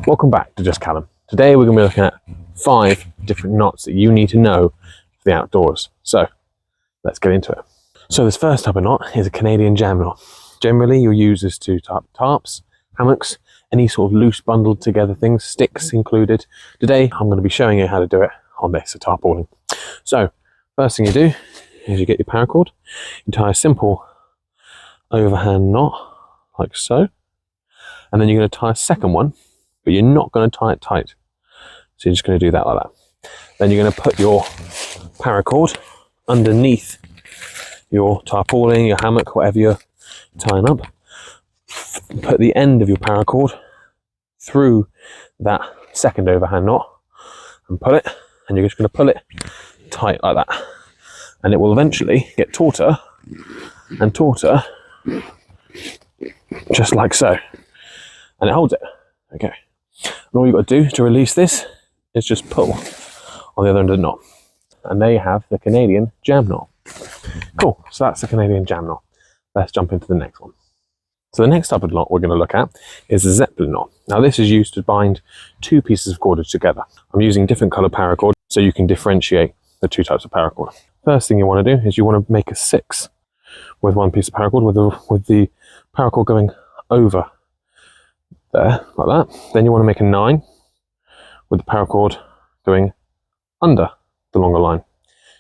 Welcome back to Just Callum. Today we're going to be looking at 5 different knots that you need to know for the outdoors. So let's get into it. So this first type of knot is a Canadian jam knot. Generally you'll use this to tie up tarps, hammocks, any sort of loose bundled together things, sticks included. Today I'm going to be showing you how to do it on this, a tarpaulin. So first thing you do is you get your paracord, you tie a simple overhand knot like so, and then you're going to tie a second one, but you're not going to tie it tight. So you're just going to do that like that. Then you're going to put your paracord underneath your tarpaulin, your hammock, whatever you're tying up. Put the end of your paracord through that second overhand knot and pull it, and you're just going to pull it tight like that. And it will eventually get tauter and tauter, just like so. And it holds it. Okay. And all you've got to do to release this is just pull on the other end of the knot. And there you have the Canadian jam knot. Cool, so that's the Canadian jam knot. Let's jump into the next one. So the next type of knot we're going to look at is the Zeppelin knot. Now this is used to bind 2 pieces of cordage together. I'm using different colour paracord so you can differentiate the 2 types of paracord. First thing you want to do is you want to make a 6 with 1 piece of paracord, with the paracord going over there like that. Then you want to make a 9 with the paracord going under the longer line.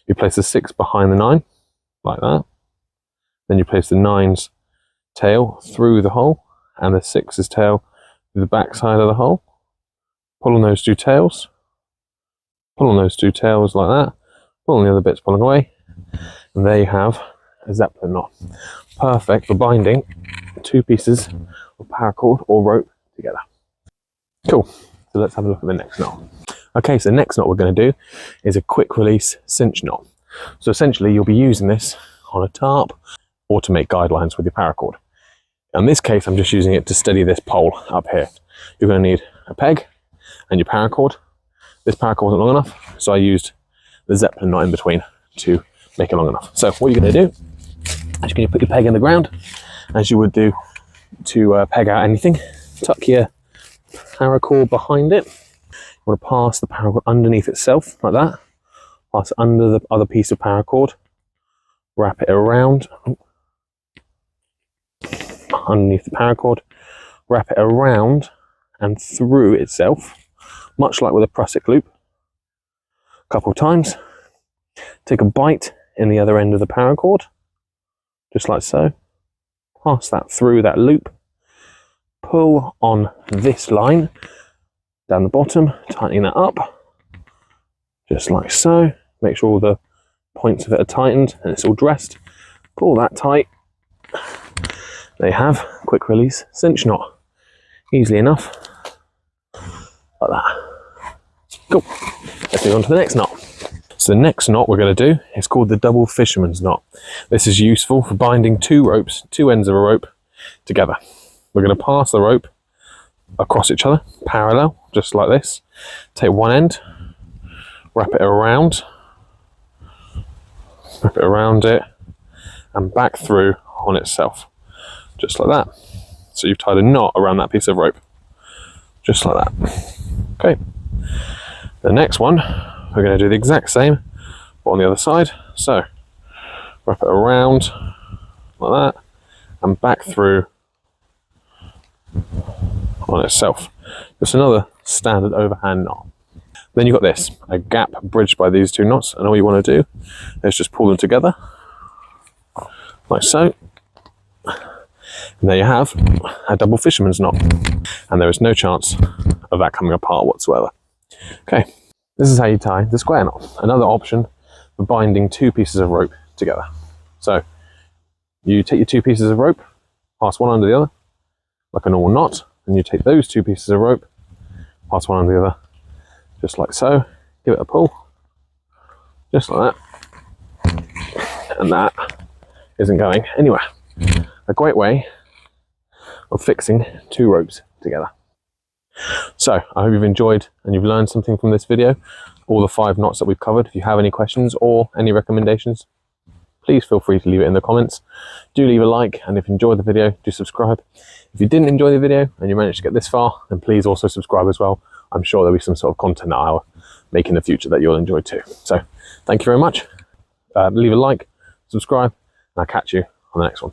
You place the 6 behind the 9 like that. Then you place the 9's tail through the hole and the 6's tail through the back side of the hole. Pull on those 2 tails. Pull on those 2 tails like that. Pull on the other bits pulling away. And there you have a Zeppelin knot. Perfect for binding 2 pieces of paracord or rope together. Cool. So let's have a look at the next knot. Okay, so the next knot we're going to do is a quick release cinch knot. So essentially you'll be using this on a tarp or to make guidelines with your paracord. In this case I'm just using it to steady this pole up here. You're going to need a peg and your paracord. This paracord wasn't long enough, so I used the Zeppelin knot in between to make it long enough. So what you're going to do is you're going to put your peg in the ground as you would do to peg out anything. Tuck your paracord behind it. You want to pass the paracord underneath itself like that. Pass it under the other piece of paracord. Wrap it around underneath the paracord. Wrap it around and through itself, much like with a prusik loop. A couple of times. Take a bite in the other end of the paracord, just like so. Pass that through that loop. Pull on this line down the bottom, tightening that up, just like so. Make sure all the points of it are tightened and it's all dressed. Pull that tight. There you have quick release cinch knot. Easily enough, like that. Cool. Let's move on to the next knot. So the next knot we're going to do is called the double fisherman's knot. This is useful for binding 2 ropes, 2 ends of a rope together. We're going to pass the rope across each other, parallel, just like this. Take one end, wrap it around it, and back through on itself, just like that. So you've tied a knot around that piece of rope, just like that. Okay. The next one, we're going to do the exact same, but on the other side. So wrap it around like that, and back through on itself. Just another standard overhand knot. Then you've got this, a gap bridged by these 2 knots, and all you want to do is just pull them together, like so. And there you have a double fisherman's knot. And there is no chance of that coming apart whatsoever. Okay, this is how you tie the square knot. Another option for binding 2 pieces of rope together. So you take your 2 pieces of rope, pass one under the other, like a normal knot, and you take those 2 pieces of rope, pass one under the other, just like so. Give it a pull, just like that, and that isn't going anywhere. A great way of fixing 2 ropes together. So I hope you've enjoyed and you've learned something from this video, all the 5 knots that we've covered. If you have any questions or any recommendations, please feel free to leave it in the comments. Do leave a like, and if you enjoyed the video, do subscribe. If you didn't enjoy the video and you managed to get this far, then please also subscribe as well. I'm sure there'll be some sort of content that I'll make in the future that you'll enjoy too. So thank you very much. Leave a like, subscribe, and I'll catch you on the next one.